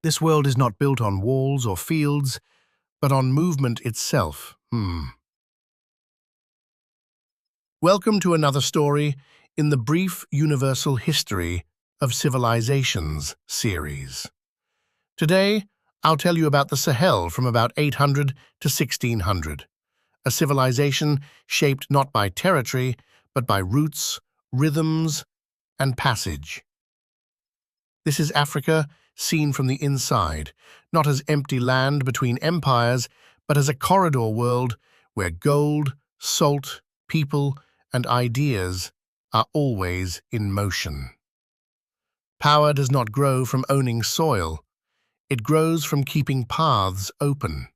This world is not built on walls or fields, but on movement itself. Welcome to another story in the Brief Universal History of Civilizations series. Today, I'll tell you about the Sahel from about 800 to 1600, a civilization shaped not by territory, but by roots, rhythms, and passage. This is Africa seen from the inside, not as empty land between empires, but as a corridor world where gold, salt, people, and ideas are always in motion. Power does not grow from owning soil. It grows from keeping paths open.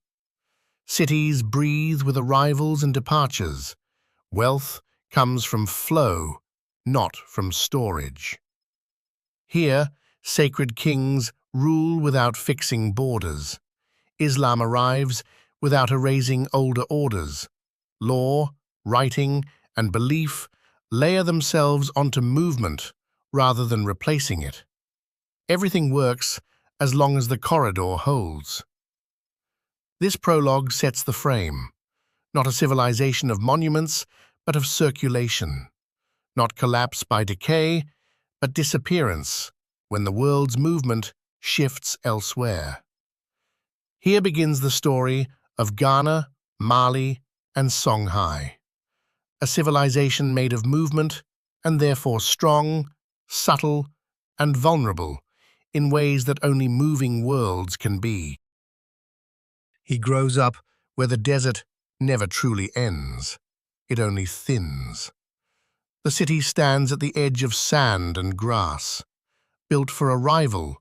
Cities breathe with arrivals and departures. Wealth comes from flow, not from storage. Here, sacred kings rule without fixing borders. Islam arrives without erasing older orders. Law, writing, and belief layer themselves onto movement rather than replacing it. Everything works as long as the corridor holds. This prologue sets the frame, not a civilization of monuments, but of circulation, not collapse by decay, but disappearance when the world's movement shifts elsewhere. Here begins the story of Ghana, Mali, and Songhai, a civilization made of movement and therefore strong, subtle, and vulnerable in ways that only moving worlds can be. He grows up where the desert never truly ends. It only thins. The city stands at the edge of sand and grass, built for arrival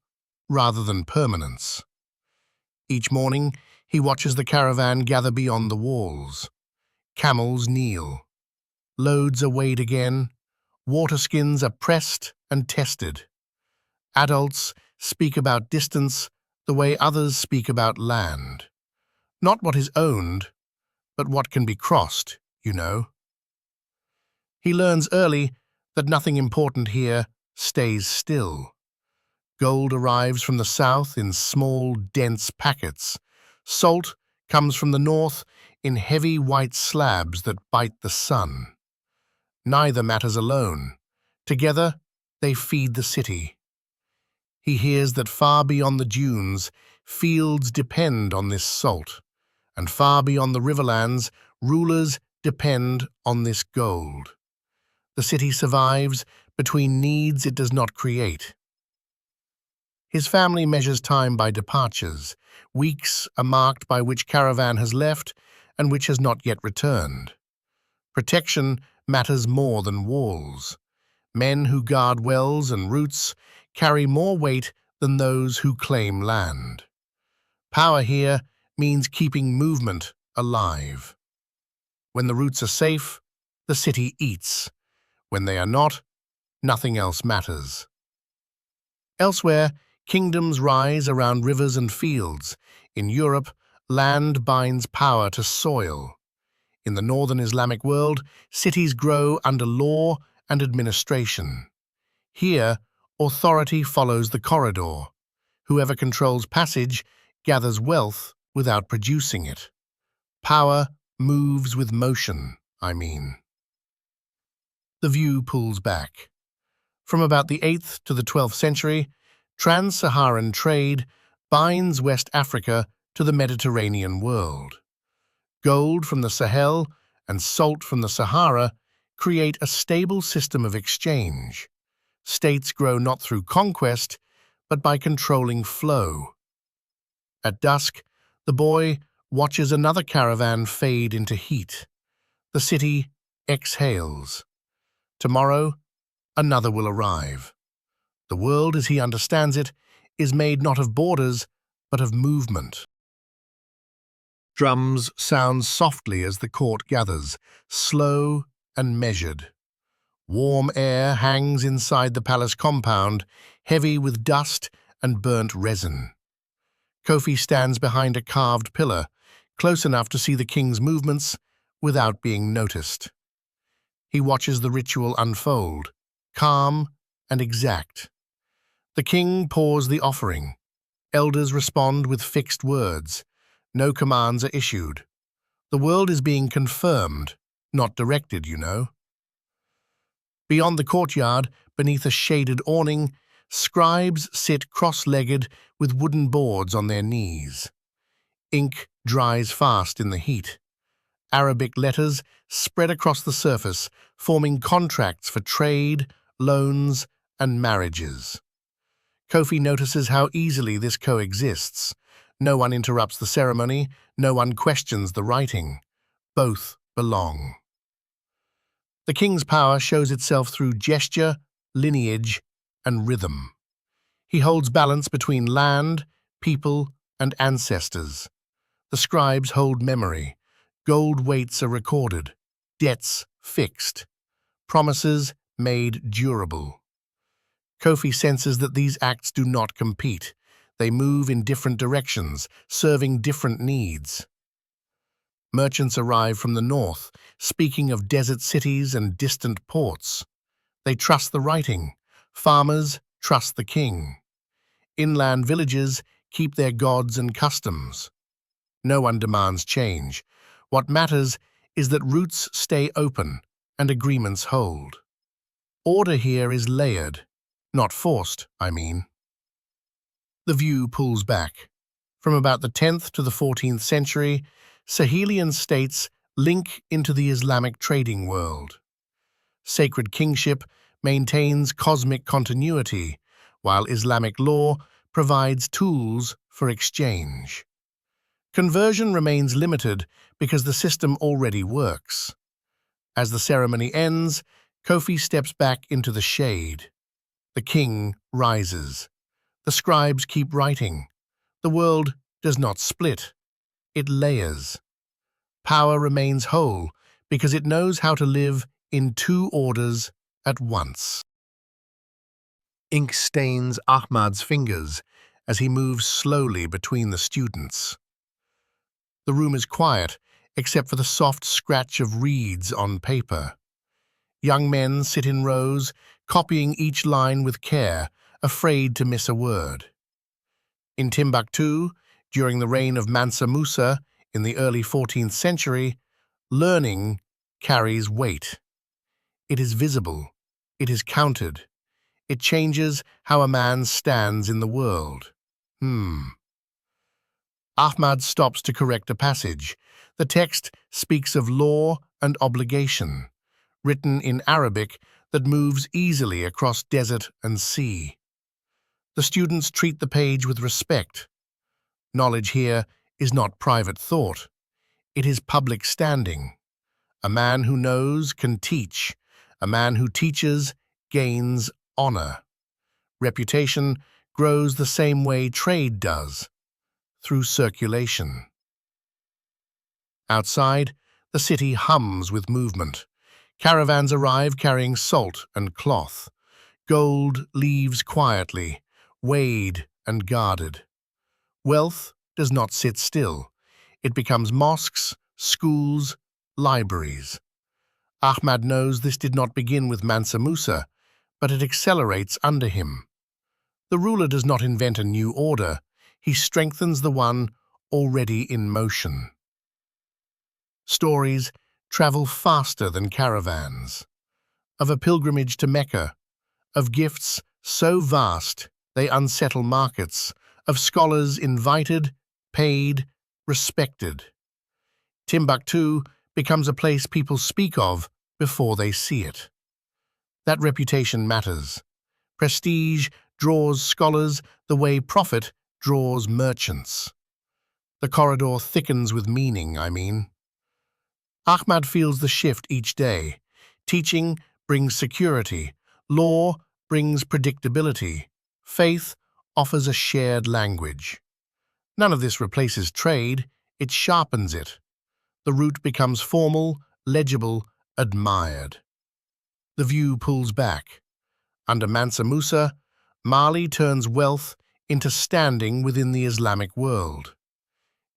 rather than permanence. Each morning, he watches the caravan gather beyond the walls. Camels kneel. Loads are weighed again. Water skins are pressed and tested. Adults speak about distance the way others speak about land. Not what is owned, but what can be crossed, you know. He learns early that nothing important here stays still. Gold arrives from the south in small, dense packets. Salt comes from the north in heavy white slabs that bite the sun. Neither matters alone. Together, they feed the city. He hears that far beyond the dunes, fields depend on this salt, and far beyond the riverlands, rulers depend on this gold. The city survives between needs it does not create. His family measures time by departures. Weeks are marked by which caravan has left and which has not yet returned. Protection matters more than walls. Men who guard wells and routes carry more weight than those who claim land. Power here means keeping movement alive. When the routes are safe, the city eats. When they are not, nothing else matters. Elsewhere, kingdoms rise around rivers and fields. In Europe, land binds power to soil. In the northern Islamic world, cities grow under law and administration. Here, authority follows the corridor. Whoever controls passage gathers wealth without producing it. Power moves with motion, I mean. The view pulls back. From about the 8th to the 12th century, trans-Saharan trade binds West Africa to the Mediterranean world. Gold from the Sahel and salt from the Sahara create a stable system of exchange. States grow not through conquest, but by controlling flow. At dusk, the boy watches another caravan fade into heat. The city exhales. Tomorrow, another will arrive. The world, as he understands it, is made not of borders, but of movement. Drums sound softly as the court gathers, slow and measured. Warm air hangs inside the palace compound, heavy with dust and burnt resin. Kofi stands behind a carved pillar, close enough to see the king's movements without being noticed. He watches the ritual unfold, calm and exact. The king pours the offering. Elders respond with fixed words. No commands are issued. The world is being confirmed, not directed, you know. Beyond the courtyard, beneath a shaded awning, scribes sit cross-legged with wooden boards on their knees. Ink dries fast in the heat. Arabic letters spread across the surface, forming contracts for trade, loans, and marriages. Kofi notices how easily this coexists. No one interrupts the ceremony, no one questions the writing. Both belong. The king's power shows itself through gesture, lineage, and rhythm. He holds balance between land, people, and ancestors. The scribes hold memory. Gold weights are recorded, debts fixed, promises made durable. Kofi senses that these acts do not compete. They move in different directions, serving different needs. Merchants arrive from the north, speaking of desert cities and distant ports. They trust the writing. Farmers trust the king. Inland villages keep their gods and customs. No one demands change. What matters is that roots stay open and agreements hold. Order here is layered, not forced, I mean. The view pulls back. From about the 10th to the 14th century, Sahelian states link into the Islamic trading world. Sacred kingship maintains cosmic continuity, while Islamic law provides tools for exchange. Conversion remains limited because the system already works. As the ceremony ends, Kofi steps back into the shade. The king rises. The scribes keep writing. The world does not split. It layers. Power remains whole because it knows how to live in two orders at once. Ink stains Ahmad's fingers as he moves slowly between the students. The room is quiet, except for the soft scratch of reeds on paper. Young men sit in rows, copying each line with care, afraid to miss a word. In Timbuktu, during the reign of Mansa Musa in the early 14th century, learning carries weight. It is visible. It is counted. It changes how a man stands in the world. Ahmad stops to correct a passage. The text speaks of law and obligation, written in Arabic that moves easily across desert and sea. The students treat the page with respect. Knowledge here is not private thought. It is public standing. A man who knows can teach. A man who teaches gains honor. Reputation grows the same way trade does, through circulation. Outside, the city hums with movement. Caravans arrive carrying salt and cloth. Gold leaves quietly, weighed and guarded. Wealth does not sit still. It becomes mosques, schools, libraries. Ahmad knows this did not begin with Mansa Musa, but it accelerates under him. The ruler does not invent a new order. He strengthens the one already in motion. Stories travel faster than caravans. Of a pilgrimage to Mecca, of gifts so vast they unsettle markets, of scholars invited, paid, respected. Timbuktu becomes a place people speak of before they see it. That reputation matters. Prestige draws scholars the way profit draws merchants. The corridor thickens with meaning, I mean. Ahmad feels the shift each day. Teaching brings security. Law brings predictability. Faith offers a shared language. None of this replaces trade. It sharpens it. The route becomes formal, legible, admired. The view pulls back. Under Mansa Musa, Mali turns wealth into standing within the Islamic world.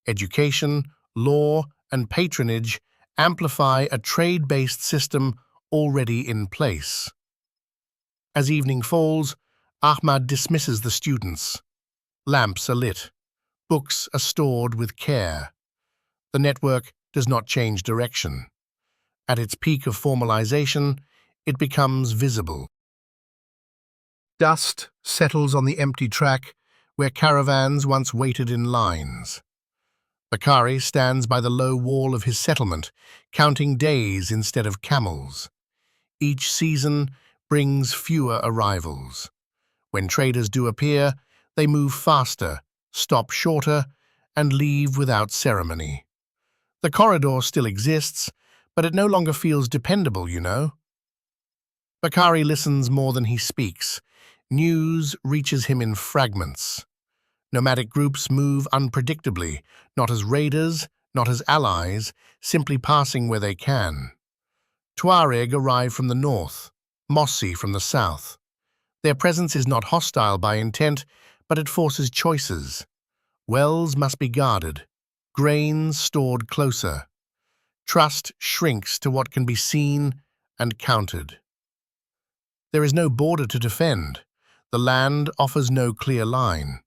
Education, law, and patronage amplify a trade-based system already in place. As evening falls, Ahmad dismisses the students. Lamps are lit. Books are stored with care. The network does not change direction. At its peak of formalization, it becomes visible. Dust settles on the empty track where caravans once waited in lines. Bakari stands by the low wall of his settlement, counting days instead of camels. Each season brings fewer arrivals. When traders do appear, they move faster, stop shorter, and leave without ceremony. The corridor still exists, but it no longer feels dependable, you know. Bakari listens more than he speaks. News reaches him in fragments. Nomadic groups move unpredictably, not as raiders, not as allies, simply passing where they can. Tuareg arrive from the north, Mossi from the south. Their presence is not hostile by intent, but it forces choices. Wells must be guarded, grains stored closer. Trust shrinks to what can be seen and counted. There is no border to defend. The land offers no clear line.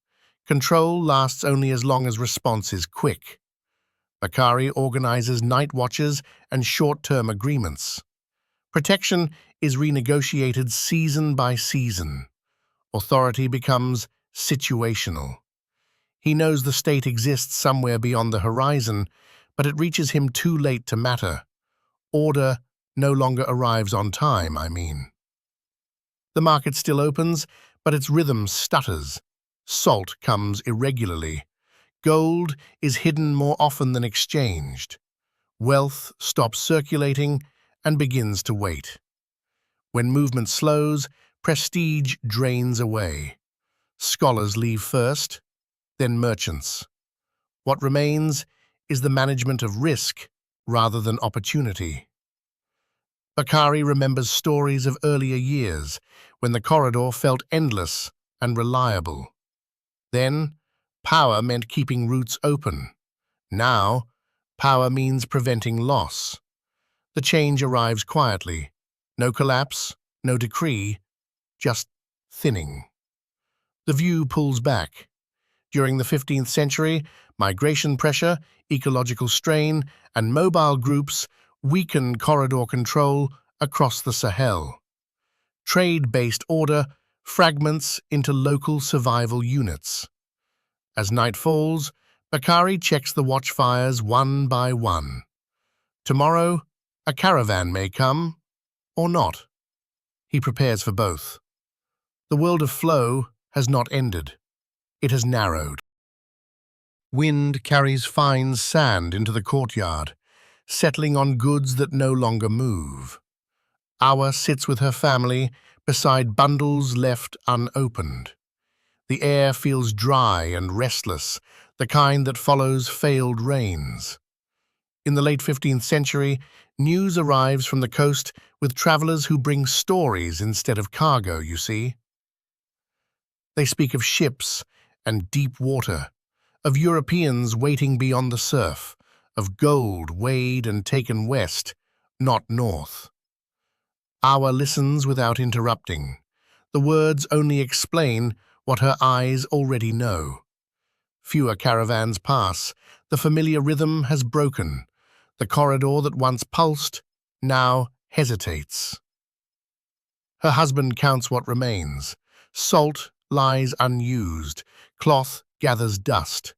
Control lasts only as long as response is quick. Bakari organizes night watches and short-term agreements. Protection is renegotiated season by season. Authority becomes situational. He knows the state exists somewhere beyond the horizon, but it reaches him too late to matter. Order no longer arrives on time, I mean. The market still opens, but its rhythm stutters. Salt comes irregularly. Gold is hidden more often than exchanged. Wealth stops circulating and begins to wait. When movement slows, prestige drains away. Scholars leave first, then merchants. What remains is the management of risk rather than opportunity. Bakari remembers stories of earlier years when the corridor felt endless and reliable. Then, power meant keeping routes open. Now, power means preventing loss. The change arrives quietly. No collapse, no decree, just thinning. The view pulls back. During the 15th century, migration pressure, ecological strain, and mobile groups weakened corridor control across the Sahel. Trade-based order fragments into local survival units. As night falls, Bakari checks the watchfires one by one. Tomorrow, a caravan may come, or not. He prepares for both. The world of flow has not ended. It has narrowed. Wind carries fine sand into the courtyard, settling on goods that no longer move. Awa sits with her family beside bundles left unopened. The air feels dry and restless, the kind that follows failed rains. In the late 15th century, news arrives from the coast with travelers who bring stories instead of cargo, you see. They speak of ships and deep water, of Europeans waiting beyond the surf, of gold weighed and taken west, not north. Awa listens without interrupting. The words only explain what her eyes already know. Fewer caravans pass. The familiar rhythm has broken. The corridor that once pulsed now hesitates. Her husband counts what remains. Salt lies unused. Cloth gathers dust.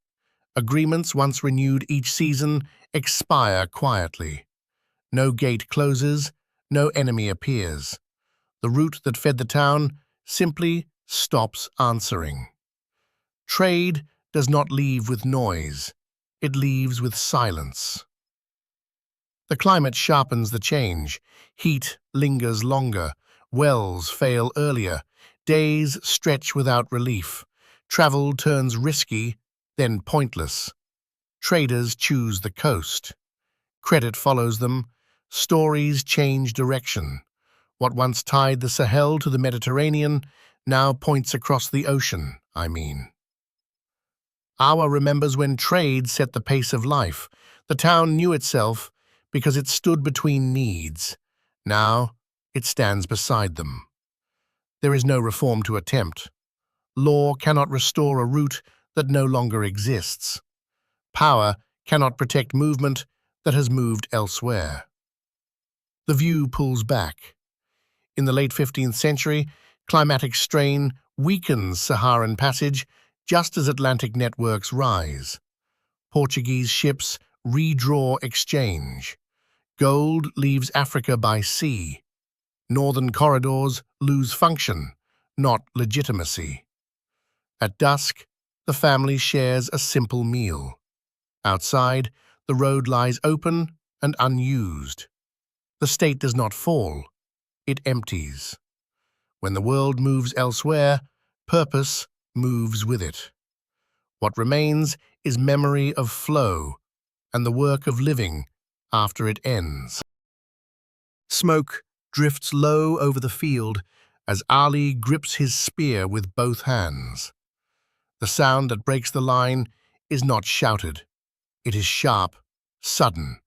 Agreements once renewed each season expire quietly. No gate closes, no enemy appears. The route that fed the town simply stops answering. Trade does not leave with noise. It leaves with silence. The climate sharpens the change. Heat lingers longer. Wells fail earlier. Days stretch without relief. Travel turns risky, then pointless. Traders choose the coast. Credit follows them. Stories change direction. What once tied the Sahel to the Mediterranean now points across the ocean, I mean. Awa remembers when trade set the pace of life. The town knew itself because it stood between needs. Now it stands beside them. There is no reform to attempt. Law cannot restore a route that no longer exists. Power cannot protect movement that has moved elsewhere. The view pulls back. In the late 15th century, climatic strain weakens Saharan passage just as Atlantic networks rise. Portuguese ships redraw exchange. Gold leaves Africa by sea. Northern corridors lose function, not legitimacy. At dusk, the family shares a simple meal. Outside, the road lies open and unused. The state does not fall, it empties. When the world moves elsewhere, purpose moves with it. What remains is memory of flow and the work of living after it ends. Smoke drifts low over the field as Ali grips his spear with both hands. The sound that breaks the line is not shouted. It is sharp, sudden,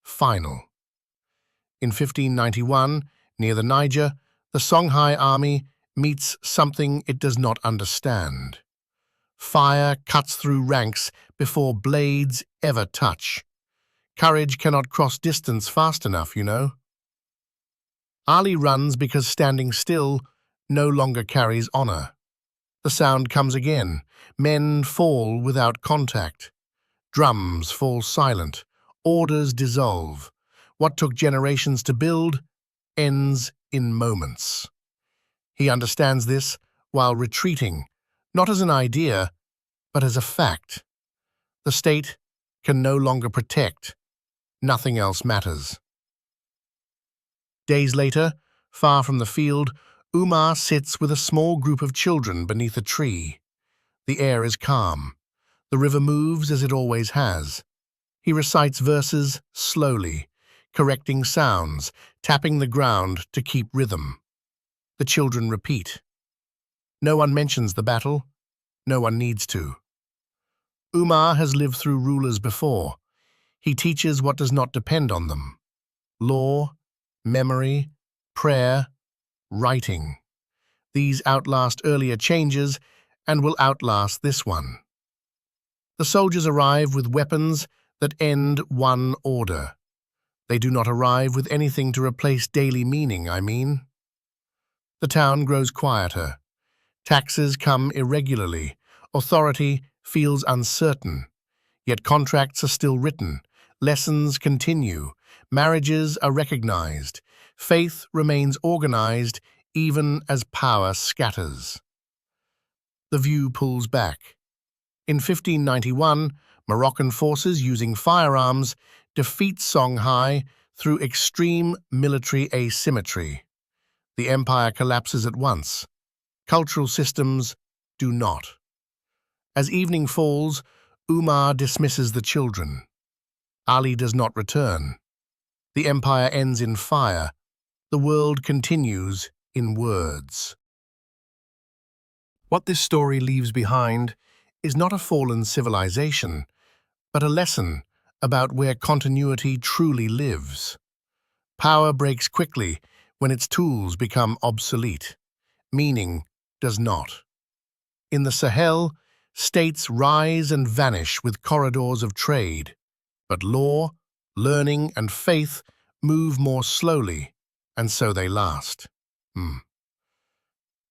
final. In 1591, near the Niger, the Songhai army meets something it does not understand. Fire cuts through ranks before blades ever touch. Courage cannot cross distance fast enough, you know. Ali runs because standing still no longer carries honor. The sound comes again. Men fall without contact. Drums fall silent. Orders dissolve. What took generations to build ends in moments. He understands this while retreating, not as an idea, but as a fact. The state can no longer protect. Nothing else matters. Days later, far from the field, Umar sits with a small group of children beneath a tree. The air is calm. The river moves as it always has. He recites verses slowly, correcting sounds, tapping the ground to keep rhythm. The children repeat. No one mentions the battle. No one needs to. Umar has lived through rulers before. He teaches what does not depend on them. Law, memory, prayer, writing. These outlast earlier changes and will outlast this one. The soldiers arrive with weapons that end one order. They do not arrive with anything to replace daily meaning, I mean. The town grows quieter. Taxes come irregularly. Authority feels uncertain. Yet contracts are still written. Lessons continue. Marriages are recognized. Faith remains organized even as power scatters. The view pulls back. In 1591, Moroccan forces using firearms defeat Songhai through extreme military asymmetry. The empire collapses at once. Cultural systems do not. As evening falls, Umar dismisses the children. Ali does not return. The empire ends in fire. The world continues in words. What this story leaves behind is not a fallen civilization, but a lesson about where continuity truly lives. Power breaks quickly when its tools become obsolete. Meaning does not. In the Sahel, states rise and vanish with corridors of trade, but law, learning, and faith move more slowly, and so they last.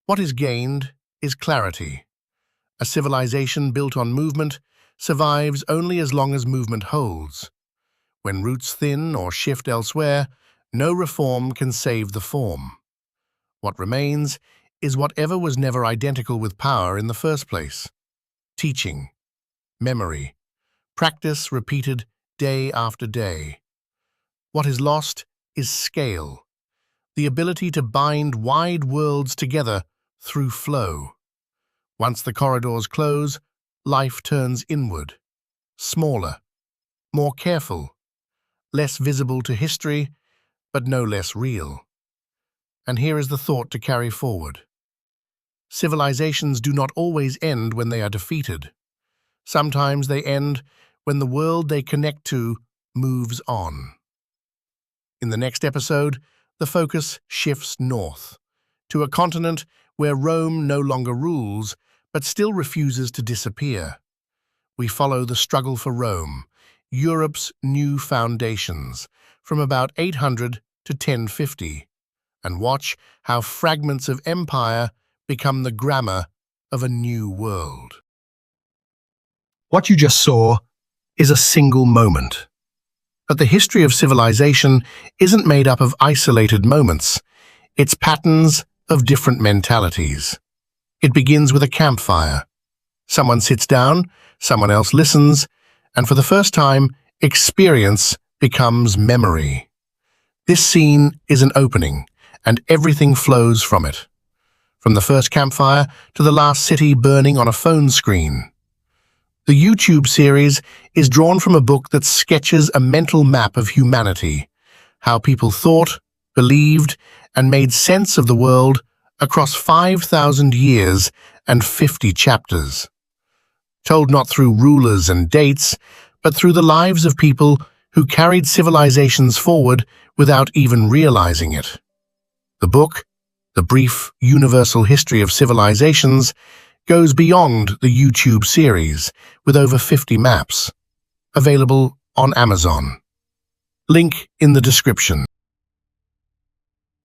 What is gained is clarity. A civilization built on movement survives only as long as movement holds. When roots thin or shift elsewhere, no reform can save the form. What remains is whatever was never identical with power in the first place. Teaching, memory, practice repeated day after day. What is lost is scale, the ability to bind wide worlds together through flow. Once the corridors close, life turns inward, smaller, more careful, less visible to history, but no less real. And here is the thought to carry forward. Civilizations do not always end when they are defeated. Sometimes they end when the world they connect to moves on. In the next episode, the focus shifts north, to a continent where Rome no longer rules, but still refuses to disappear. We follow the struggle for Rome, Europe's new foundations, from about 800 to 1050, and watch how fragments of empire become the grammar of a new world. What you just saw is a single moment. But the history of civilization isn't made up of isolated moments. It's patterns of different mentalities. It begins with a campfire. Someone sits down, someone else listens, and for the first time, experience becomes memory. This scene is an opening, and everything flows from it. From the first campfire to the last city burning on a phone screen. The YouTube series is drawn from a book that sketches a mental map of humanity, how people thought, believed, and made sense of the world across 5,000 years and 50 chapters. Told not through rulers and dates, but through the lives of people who carried civilizations forward without even realizing it. The book, The Brief Universal History of Civilizations, goes beyond the YouTube series with over 50 maps, available on Amazon. Link in the description.